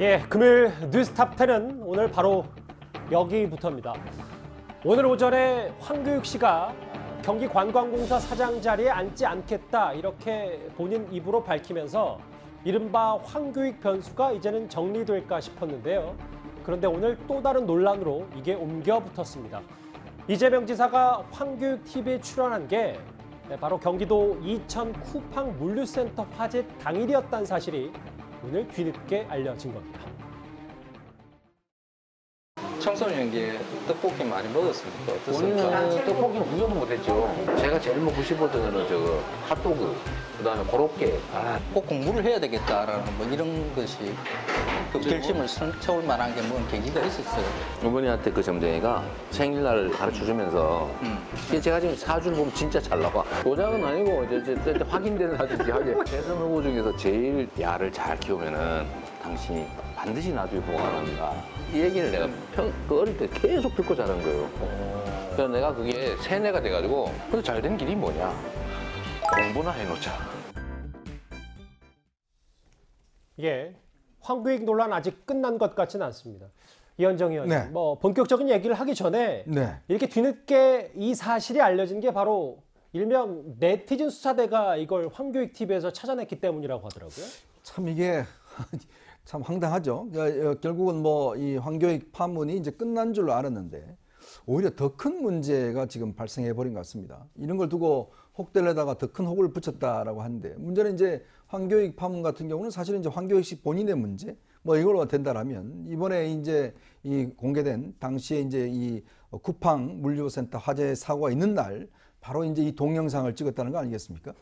예, 금요일 뉴스탑10은 오늘 바로 여기부터입니다. 오늘 오전에 황교익 씨가 경기관광공사 사장 자리에 앉지 않겠다 이렇게 본인 입으로 밝히면서 이른바 황교익 변수가 이제는 정리될까 싶었는데요. 그런데 오늘 또 다른 논란으로 이게 옮겨 붙었습니다. 이재명 지사가 황교익 TV에 출연한 게 바로 경기도 이천 쿠팡 물류센터 화재 당일이었다는 사실이 오늘 뒤늦게 알려진 겁니다. 청소년기에 떡볶이 많이 먹었습니까? 어떻습니까? 본인은 떡볶이는 구경도 못했죠. 제가 제일 먹고 싶었던 거는 저거 핫도그, 그다음에 고로케. 꼭 공부를 해야 되겠다라는 뭐 이런 것이 그 결심을 세울 만한 게 뭐 계기가 있었어요. 어머니한테 그 점쟁이가 생일날 가르쳐주면서 제가 지금 사주를 보면 진짜 잘 나와. 도장은 아니고 이제 확인되는 사진이지 하게. 대선 후보 중에서 제일 야를 잘 키우면은 당신이 반드시 나중에 보관한다. 이 얘기를 내가 그 어릴 때 계속 듣고 자란 거예요. 그래서 내가 그게 세뇌가 돼가지고 그래서 잘된 길이 뭐냐? 공부나 해놓자. 예, 황교익 논란 아직 끝난 것 같지는 않습니다. 이현정 의원님, 네. 뭐 본격적인 얘기를 하기 전에 이렇게 뒤늦게 이 사실이 알려진 게 바로 일명 네티즌 수사대가 이걸 황교익 TV에서 찾아냈기 때문이라고 하더라고요. 참 이게 참 황당하죠. 결국은 뭐 이 황교익 파문이 이제 끝난 줄로 알았는데 오히려 더 큰 문제가 지금 발생해 버린 것 같습니다. 이런 걸 두고 혹대려다가 더 큰 혹을 붙였다라고 하는데 문제는 이제 황교익 파문 같은 경우는 사실은 이제 황교익 씨 본인의 문제 뭐 이걸로 된다라면 이번에 이제 이 공개된 당시에 이제 이 쿠팡 물류센터 화재 사고가 있는 날 바로 이제 이 동영상을 찍었다는 거 아니겠습니까?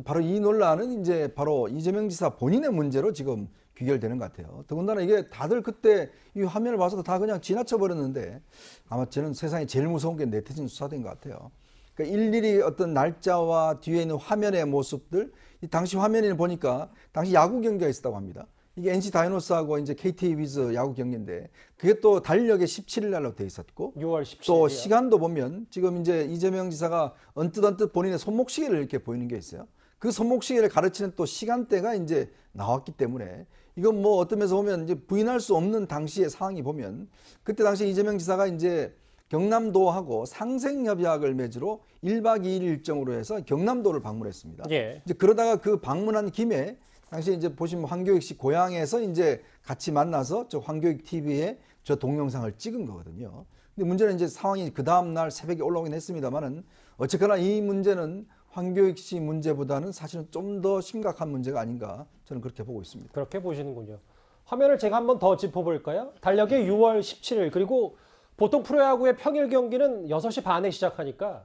바로 이 논란은 이제 바로 이재명 지사 본인의 문제로 지금 귀결되는 것 같아요. 더군다나 이게 다들 그때 이 화면을 봐서도 다 그냥 지나쳐 버렸는데 아마 저는 세상에 제일 무서운 게 네티즌 수사대인 것 같아요. 그러니까 일일이 어떤 날짜와 뒤에 있는 화면의 모습들, 이 당시 화면을 보니까 당시 야구 경기가 있었다고 합니다. 이게 NC 다이노스하고 이제 KT 위즈 야구 경기인데 그게 또 달력에 17일 날로 돼 있었고 6월 17일 또 시간도 보면 지금 이제 이재명 지사가 언뜻 본인의 손목시계를 이렇게 보이는 게 있어요. 그 손목시계를 가르치는 또 시간대가 이제 나왔기 때문에 이건 뭐 어떤 면에서 보면 이제 부인할 수 없는 당시의 상황이 보면 그때 당시 이재명 지사가 이제 경남도하고 상생협약을 맺으러 1박 2일 일정으로 해서 경남도를 방문했습니다. 예. 이제 그러다가 그 방문한 김에 당시 이제 보시면 황교익 씨 고향에서 이제 같이 만나서 저 황교익 TV에 저 동영상을 찍은 거거든요. 근데 문제는 이제 상황이 그 다음 날 새벽에 올라오긴 했습니다만은 어쨌거나 이 문제는 황교익 씨 문제보다는 사실은 좀 더 심각한 문제가 아닌가 저는 그렇게 보고 있습니다. 그렇게 보시는군요. 화면을 제가 한번 더 짚어볼까요? 달력에 6월 17일 그리고 보통 프로야구의 평일 경기는 6시 반에 시작하니까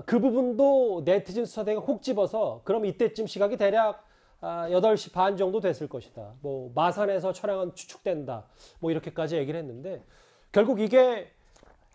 그 부분도 네티즌 수사대가 혹 집어서 그럼 이때쯤 시각이 대략 8시 반 정도 됐을 것이다. 뭐 마산에서 촬영은 추측된다. 뭐 이렇게까지 얘기를 했는데 결국 이게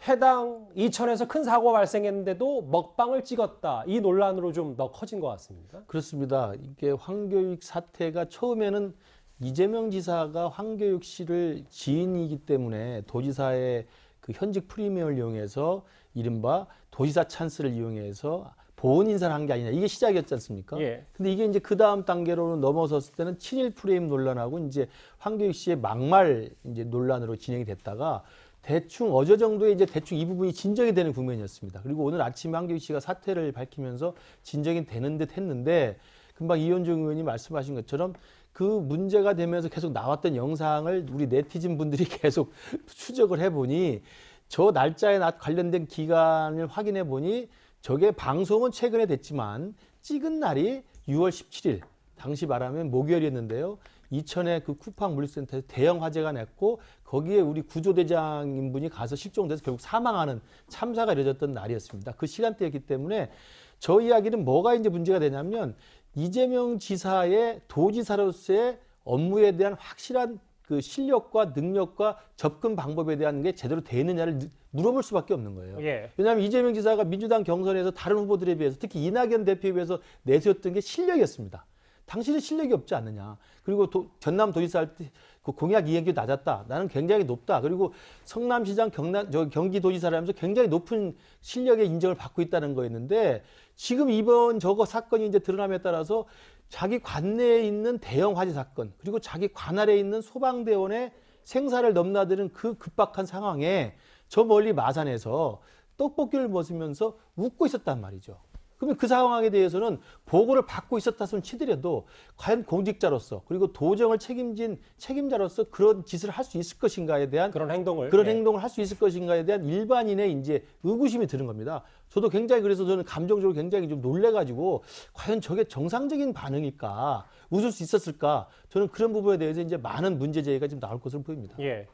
해당 이천에서 큰 사고가 발생했는데도 먹방을 찍었다. 이 논란으로 좀 더 커진 것 같습니다. 그렇습니다. 이게 황교익 사태가 처음에는 이재명 지사가 황교익 씨를 지인이기 때문에 도지사의 그 현직 프리미엄을 이용해서 이른바 도지사 찬스를 이용해서 보훈 인사를 한 게 아니냐. 이게 시작이었지 않습니까? 예. 근데 이게 이제 그 다음 단계로는 넘어섰을 때는 친일 프레임 논란하고 이제 황교익 씨의 막말 이제 논란으로 진행이 됐다가 대충 어제 정도에 이제 대충 이 부분이 진정이 되는 국면이었습니다. 그리고 오늘 아침에 황교익 씨가 사퇴를 밝히면서 진정이 되는 듯 했는데 금방 이현정 의원이 말씀하신 것처럼 그 문제가 되면서 계속 나왔던 영상을 우리 네티즌 분들이 계속 추적을 해보니 저 날짜에 관련된 기간을 확인해 보니 저게 방송은 최근에 됐지만 찍은 날이 6월 17일 당시 말하면 목요일이었는데요. 이천의 그 쿠팡 물류센터에서 대형 화재가 났고 거기에 우리 구조대장인 분이 가서 실종돼서 결국 사망하는 참사가 이뤄졌던 날이었습니다. 그 시간대였기 때문에 저 이야기는 뭐가 이제 문제가 되냐면 이재명 지사의 도지사로서의 업무에 대한 확실한 그 실력과 능력과 접근 방법에 대한 게 제대로 돼 있느냐를 물어볼 수밖에 없는 거예요. 예. 왜냐하면 이재명 지사가 민주당 경선에서 다른 후보들에 비해서 특히 이낙연 대표에 비해서 내세웠던 게 실력이었습니다. 당신은 실력이 없지 않느냐. 그리고 전남도지사 할 때 그 공약 이행률이 낮았다. 나는 굉장히 높다. 그리고 성남시장 경기도지사를 하면서 굉장히 높은 실력의 인정을 받고 있다는 거였는데 지금 이번 저거 사건이 이제 드러남에 따라서 자기 관내에 있는 대형 화재 사건 그리고 자기 관 아래에 있는 소방대원의 생사를 넘나드는 그 급박한 상황에 저 멀리 마산에서 떡볶이를 먹으면서 웃고 있었단 말이죠. 그러면 그 상황에 대해서는 보고를 받고 있었다 손 치더라도 과연 공직자로서 그리고 도정을 책임진 책임자로서 그런 짓을 할 수 있을 것인가에 대한 그런 행동을 행동을 할 수 있을 것인가에 대한 일반인의 이제 의구심이 드는 겁니다. 저도 굉장히 그래서 저는 감정적으로 굉장히 좀 놀래가지고 과연 저게 정상적인 반응일까 웃을 수 있었을까 저는 그런 부분에 대해서 이제 많은 문제 제기가 지금 나올 것으로 보입니다. 예.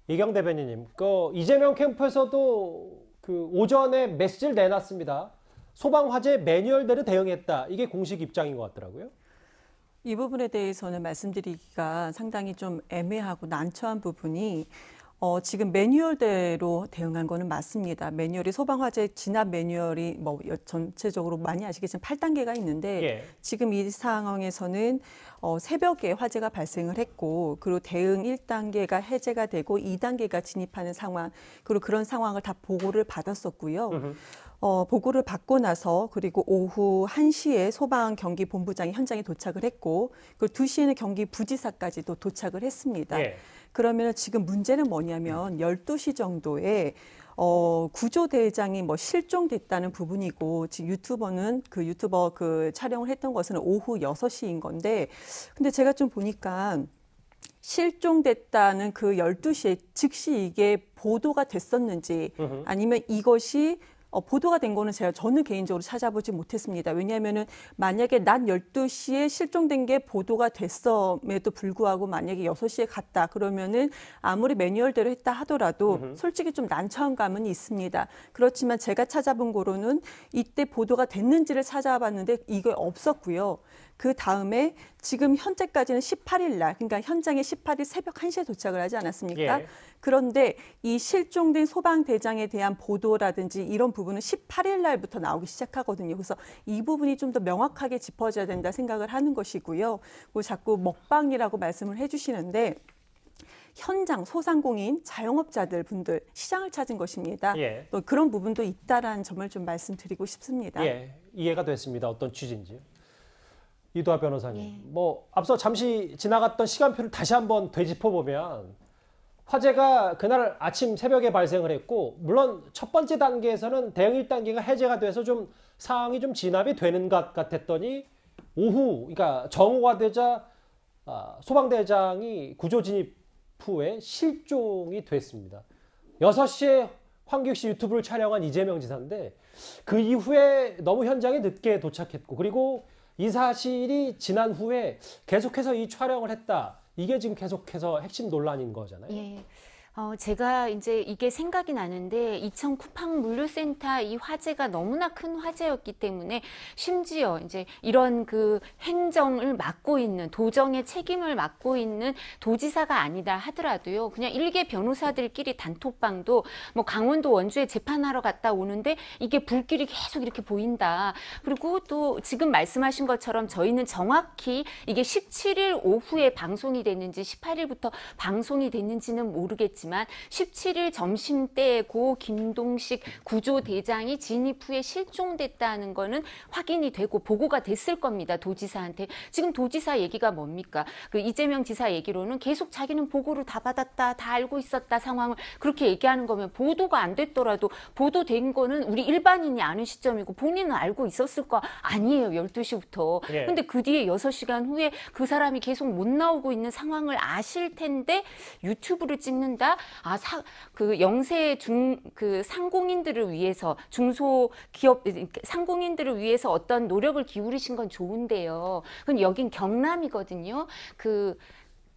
이경 대변인님, 그 이재명 캠프에서도 그 오전에 메시지를 내놨습니다. 소방 화재 매뉴얼대로 대응했다. 이게 공식 입장인 것 같더라고요. 이 부분에 대해서는 말씀드리기가 상당히 좀 애매하고 난처한 부분이 지금 매뉴얼대로 대응한 거는 맞습니다. 매뉴얼이 소방화재 진압 매뉴얼이 뭐 전체적으로 많이 아시겠지만 8단계가 있는데 예. 지금 이 상황에서는 새벽에 화재가 발생을 했고 그리고 대응 1단계가 해제가 되고 2단계가 진입하는 상황 그리고 그런 상황을 다 보고를 받았었고요. 보고를 받고 나서 그리고 오후 1시에 소방 경기 본부장이 현장에 도착을 했고 그리고 2시에는 경기 부지사까지도 도착을 했습니다. 예. 그러면 지금 문제는 뭐냐면 12시 정도에 구조대장이 뭐 실종됐다는 부분이고 지금 유튜버 그 촬영을 했던 것은 오후 6시인 건데 근데 제가 좀 보니까 실종됐다는 그 12시에 즉시 이게 보도가 됐었는지 아니면 이것이 보도가 된 거는 저는 개인적으로 찾아보지 못했습니다. 왜냐하면은 만약에 낮 12시에 실종된 게 보도가 됐음에도 불구하고 만약에 6시에 갔다 그러면은 아무리 매뉴얼대로 했다 하더라도 솔직히 좀 난처한 감은 있습니다. 그렇지만 제가 찾아본 거로는 이때 보도가 됐는지를 찾아봤는데 이게 없었고요. 그 다음에 지금 현재까지는 18일 날, 그러니까 현장에 18일 새벽 1시에 도착을 하지 않았습니까? 예. 그런데 이 실종된 소방대장에 대한 보도라든지 이런 부분은 18일 날부터 나오기 시작하거든요. 그래서 이 부분이 좀 더 명확하게 짚어져야 된다 생각을 하는 것이고요. 그리고 자꾸 먹방이라고 말씀을 해주시는데 현장 소상공인 자영업자들 분들 시장을 찾은 것입니다. 예. 또 그런 부분도 있다라는 점을 좀 말씀드리고 싶습니다. 예, 이해가 됐습니다. 어떤 취지인지요. 이도하 변호사님, 뭐 앞서 잠시 지나갔던 시간표를 다시 한번 되짚어보면 화재가 그날 아침 새벽에 발생을 했고 물론 첫 번째 단계에서는 대응 1단계가 해제가 돼서 좀 상황이 좀 진압이 되는 것 같았더니 오후, 그러니까 정오가 되자 소방대장이 구조 진입 후에 실종이 됐습니다. 6시에 황교익 씨 유튜브를 촬영한 이재명 지사인데 그 이후에 너무 현장에 늦게 도착했고 그리고 이 사실이 지난 후에 계속해서 이 촬영을 했다. 이게 지금 계속해서 핵심 논란인 거잖아요. 예. 제가 이제 이게 생각이 나는데 이천 쿠팡 물류센터 이 화재가 너무나 큰 화재였기 때문에 심지어 이제 이런 그 행정을 맡고 있는 도정의 책임을 맡고 있는 도지사가 아니다 하더라도요. 그냥 일개 변호사들끼리 단톡방도 뭐 강원도 원주에 재판하러 갔다 오는데 이게 불길이 계속 이렇게 보인다. 그리고 또 지금 말씀하신 것처럼 저희는 정확히 이게 17일 오후에 방송이 됐는지 18일부터 방송이 됐는지는 모르겠지만 17일 점심때 고 김동식 구조대장이 진입 후에 실종됐다는 거는 확인이 되고 보고가 됐을 겁니다. 도지사한테. 지금 도지사 얘기가 뭡니까? 그 이재명 지사 얘기로는 계속 자기는 보고를 다 받았다, 다 알고 있었다 상황을 그렇게 얘기하는 거면 보도가 안 됐더라도 보도된 거는 우리 일반인이 아는 시점이고 본인은 알고 있었을 거 아니에요. 12시부터. 예. 근데 그 뒤에 6시간 후에 그 사람이 계속 못 나오고 있는 상황을 아실 텐데 유튜브를 찍는다? 그 영세 그 상공인들을 위해서 중소기업 상공인들을 위해서 어떤 노력을 기울이신 건 좋은데요. 근데 여긴 경남이거든요. 그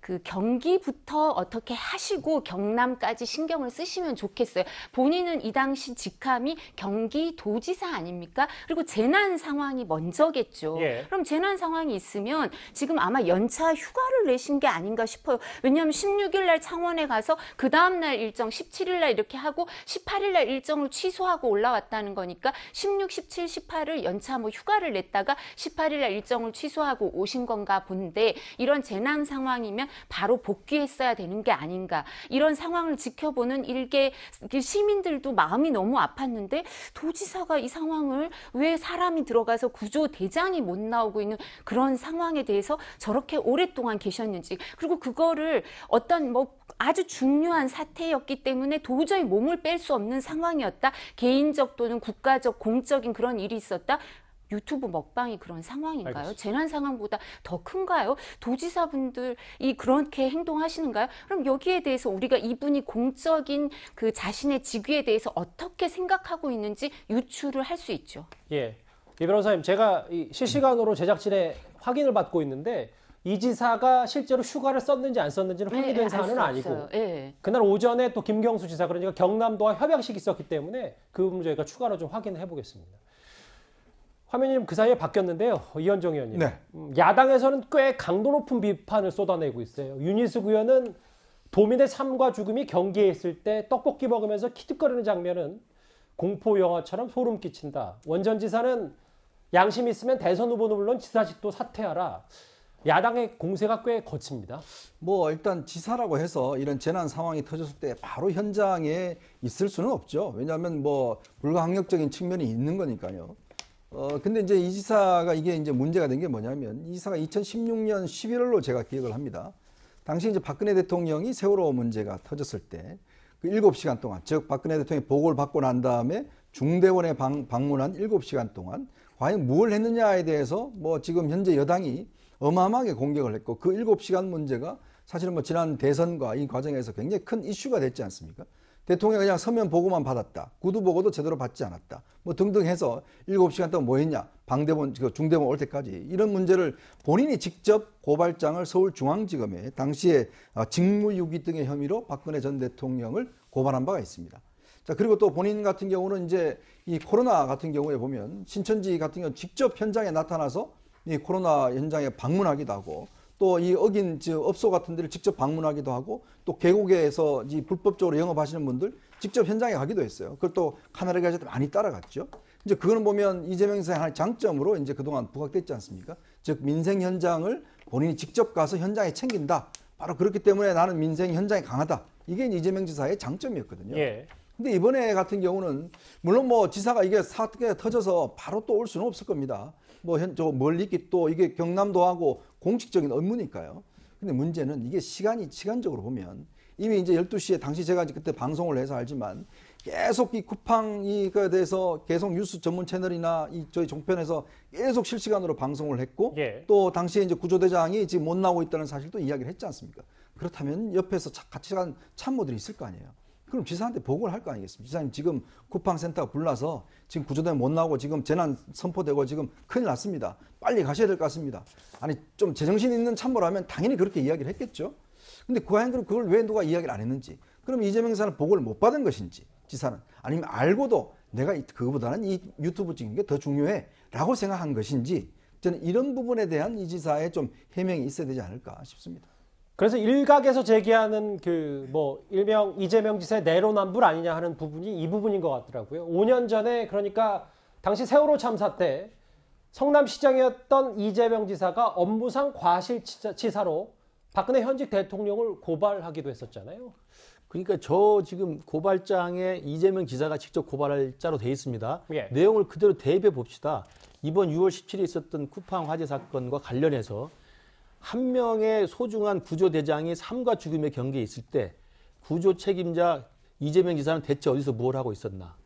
그 경기부터 어떻게 하시고 경남까지 신경을 쓰시면 좋겠어요. 본인은 이 당시 직함이 경기도지사 아닙니까? 그리고 재난 상황이 먼저겠죠. 예. 그럼 재난 상황이 있으면 지금 아마 연차 휴가를 내신 게 아닌가 싶어요. 왜냐하면 16일 날 창원에 가서 그 다음 날 일정 17일 날 이렇게 하고 18일 날 일정을 취소하고 올라왔다는 거니까 16, 17, 18을 연차 뭐 휴가를 냈다가 18일 날 일정을 취소하고 오신 건가 본데 이런 재난 상황이면 바로 복귀했어야 되는 게 아닌가. 이런 상황을 지켜보는 일개 시민들도 마음이 너무 아팠는데 도지사가 이 상황을 왜 사람이 들어가서 구조대장이 못 나오고 있는 그런 상황에 대해서 저렇게 오랫동안 계셨는지, 그리고 그거를 어떤 뭐 아주 중요한 사태였기 때문에 도저히 몸을 뺄 수 없는 상황이었다. 개인적 또는 국가적 공적인 그런 일이 있었다. 유튜브 먹방이 그런 상황인가요? 알겠습니다. 재난 상황보다 더 큰가요? 도지사분들이 그렇게 행동하시는가요? 그럼 여기에 대해서 우리가 이분이 공적인 그 자신의 직위에 대해서 어떻게 생각하고 있는지 유추를 할 수 있죠. 예. 이 변호사님, 제가 이 실시간으로 제작진의 확인을 받고 있는데 이 지사가 실제로 휴가를 썼는지 안 썼는지는 확인된 알 사안은 수 아니고 없어요. 예. 그날 오전에 또 김경수 지사, 그러니까 경남도와 협약식이 있었기 때문에 그 부분 저희가 추가로 좀 확인해 보겠습니다. 화면이 그 사이에 바뀌었는데요. 이현정 의원님. 네. 야당에서는 꽤 강도 높은 비판을 쏟아내고 있어요. 윤희숙 의원은 도민의 삶과 죽음이 경기에 있을 때 떡볶이 먹으면서 키득거리는 장면은 공포 영화처럼 소름 끼친다. 원전 지사는 양심 있으면 대선 후보는 물론 지사직도 사퇴하라. 야당의 공세가 꽤 거칩니다. 뭐 일단 지사라고 해서 이런 재난 상황이 터졌을 때 바로 현장에 있을 수는 없죠. 왜냐하면 뭐 불가항력적인 측면이 있는 거니까요. 근데 이제 이 지사가 이게 이제 문제가 된 게 뭐냐면 이 지사가 2016년 11월로 제가 기억을 합니다. 당시 이제 박근혜 대통령이 세월호 문제가 터졌을 때 그 7시간 동안, 즉 박근혜 대통령이 보고를 받고 난 다음에 중대원에 방문한 7시간 동안 과연 무엇을 했느냐에 대해서 뭐 지금 현재 여당이 어마어마하게 공격을 했고 그 7시간 문제가 사실은 뭐 지난 대선과 이 과정에서 굉장히 큰 이슈가 됐지 않습니까? 대통령이 그냥 서면 보고만 받았다. 구두 보고도 제대로 받지 않았다. 뭐 등등 해서 7시간 동안 뭐 했냐. 방대본, 중대본 올 때까지 이런 문제를 본인이 직접 고발장을 서울중앙지검에 당시에 직무유기 등의 혐의로 박근혜 전 대통령을 고발한 바가 있습니다. 자, 그리고 또 본인 같은 경우는 이제 이 코로나 같은 경우에 보면 신천지 같은 경우는 직접 현장에 나타나서 이 코로나 현장에 방문하기도 하고 또 이 어긴 업소 같은 데를 직접 방문하기도 하고 또 계곡에서 이 불법적으로 영업하시는 분들 직접 현장에 가기도 했어요. 그걸 또 카메라 가지고 많이 따라갔죠. 이제 그거는 보면 이재명 지사의 하나의 장점으로 이제 그동안 부각됐지 않습니까? 즉 민생 현장을 본인이 직접 가서 현장에 챙긴다. 바로 그렇기 때문에 나는 민생 현장에 강하다. 이게 이재명 지사의 장점이었거든요. 예. 근데 이번에 같은 경우는 물론 뭐 지사가 이게 사태가 터져서 바로 또 올 수는 없을 겁니다. 뭐 저 멀리 있기 또 이게 경남도하고 공식적인 업무니까요. 근데 문제는 이게 시간적으로 보면 이미 이제 12시에 당시 제가 그때 방송을 해서 알지만 계속 이 쿠팡에 대해서 계속 뉴스 전문 채널이나 이 저희 종편에서 계속 실시간으로 방송을 했고 예. 또 당시에 이제 구조대장이 지금 못 나오고 있다는 사실도 이야기를 했지 않습니까? 그렇다면 옆에서 같이 간 참모들이 있을 거 아니에요. 그럼 지사한테 보고를 할 거 아니겠습니까? 지사님 지금 쿠팡센터가 불나서 지금 구조대는 못 나오고 지금 재난 선포되고 지금 큰일 났습니다. 빨리 가셔야 될 것 같습니다. 아니 좀 제정신 있는 참모라면 당연히 그렇게 이야기를 했겠죠. 근데 과연 그걸 왜 누가 이야기를 안 했는지, 그럼 이재명 지사는 보고를 못 받은 것인지, 지사는 아니면 알고도 내가 그거보다는 이 유튜브 찍는 게 더 중요해 라고 생각한 것인지, 저는 이런 부분에 대한 이 지사의 좀 해명이 있어야 되지 않을까 싶습니다. 그래서 일각에서 제기하는 그 뭐 일명 이재명 지사의 내로남불 아니냐 하는 부분이 이 부분인 것 같더라고요. 5년 전에 그러니까 당시 세월호 참사 때 성남시장이었던 이재명 지사가 업무상 과실치사로 박근혜 현직 대통령을 고발하기도 했었잖아요. 그러니까 저 지금 고발장에 이재명 지사가 직접 고발할 자로 돼 있습니다. 예. 내용을 그대로 대입해 봅시다. 이번 6월 17일에 있었던 쿠팡 화재 사건과 관련해서 한 명의 소중한 구조대장이 삶과 죽음의 경계에 있을 때 구조 책임자 이재명 지사는 대체 어디서 뭘 하고 있었나.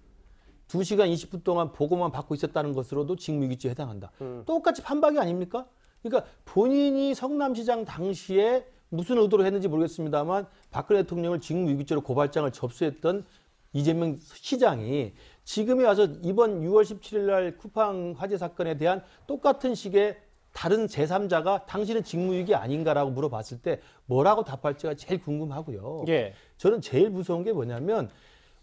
2시간 20분 동안 보고만 받고 있었다는 것으로도 직무유기죄에 해당한다. 똑같이 판박이 아닙니까? 그러니까 본인이 성남시장 당시에 무슨 의도로 했는지 모르겠습니다만 박근혜 대통령을 직무유기죄로 고발장을 접수했던 이재명 시장이 지금에 와서 이번 6월 17일 날 쿠팡 화재 사건에 대한 똑같은 식의 다른 제3자가 당신은 직무유기 아닌가라고 물어봤을 때 뭐라고 답할지가 제일 궁금하고요. 예. 저는 제일 무서운 게 뭐냐면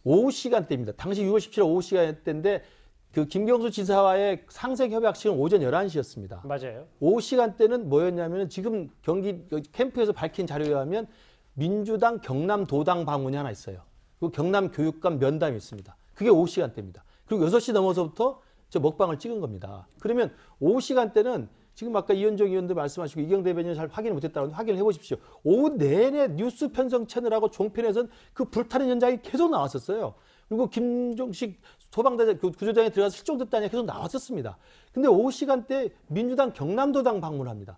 오후 시간대입니다. 당시 6월 17일 오후 시간대인데 그 김경수 지사와의 상생 협약식은 오전 11시였습니다. 맞아요. 오후 시간대는 뭐였냐면 지금 경기 캠프에서 밝힌 자료에 의하면 민주당 경남도당 방문이 하나 있어요. 그리고 경남교육감 면담이 있습니다. 그게 오후 시간대입니다. 그리고 6시 넘어서부터 저 먹방을 찍은 겁니다. 그러면 오후 시간대는 지금 아까 이현정 의원도 말씀하시고 이경 대변인은 잘 확인을 못했다고 확인을 해보십시오. 오후 내내 뉴스 편성 채널하고 종편에서는 그 불타는 현장이 계속 나왔었어요. 그리고 김종식 소방대장 구조장에 들어가서 실종됐다니 계속 나왔었습니다. 근데 오후 시간대 민주당 경남도당 방문합니다.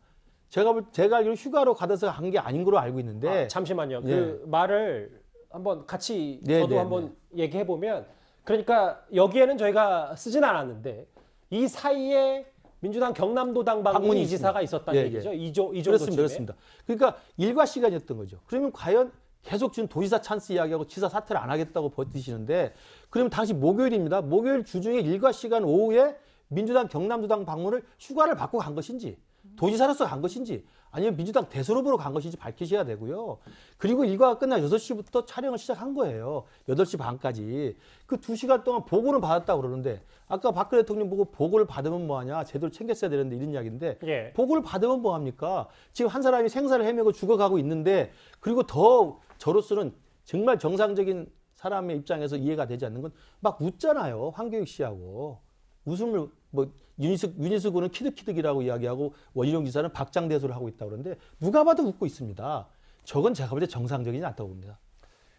제가 알기로 휴가로 가서 간 게 아닌 걸로 알고 있는데. 잠시만요. 예. 그 말을 한번 같이 네, 저도 네, 한번 얘기해 보면, 그러니까 여기에는 저희가 쓰진 않았는데 이 사이에 민주당 경남도당 방문 방문이 이지사가 있었다는 예, 얘기죠. 예. 이 정도쯤에. 그렇습니다. 그러니까 일과 시간이었던 거죠. 그러면 과연 계속 지금 도지사 찬스 이야기하고 지사 사퇴를 안 하겠다고 버티시는데, 그러면 당시 목요일입니다. 목요일 주중에 일과 시간 오후에 민주당 경남도당 방문을 휴가를 받고 간 것인지, 도지사로서 간 것인지, 아니면 민주당 대선 후보로 간 것인지 밝히셔야 되고요. 그리고 일과가 끝나 6시부터 촬영을 시작한 거예요. 8시 반까지. 그 2시간 동안 보고는 받았다고 그러는데, 아까 박근혜 대통령 보고 보고를 받으면 뭐하냐, 제대로 챙겼어야 되는데 이런 이야기인데, 예. 보고를 받으면 뭐합니까? 지금 한 사람이 생사를 헤매고 죽어가고 있는데, 그리고 더 저로서는 정말 정상적인 사람의 입장에서 이해가 되지 않는 건 막 웃잖아요. 황교익 씨하고. 웃음을 뭐 유니스 군은 키득키득이라고 이야기하고 원희룡 지사는 박장대소를 하고 있다고 그러는데 누가 봐도 웃고 있습니다. 저건 제가 볼 때 정상적이지 않다고 봅니다.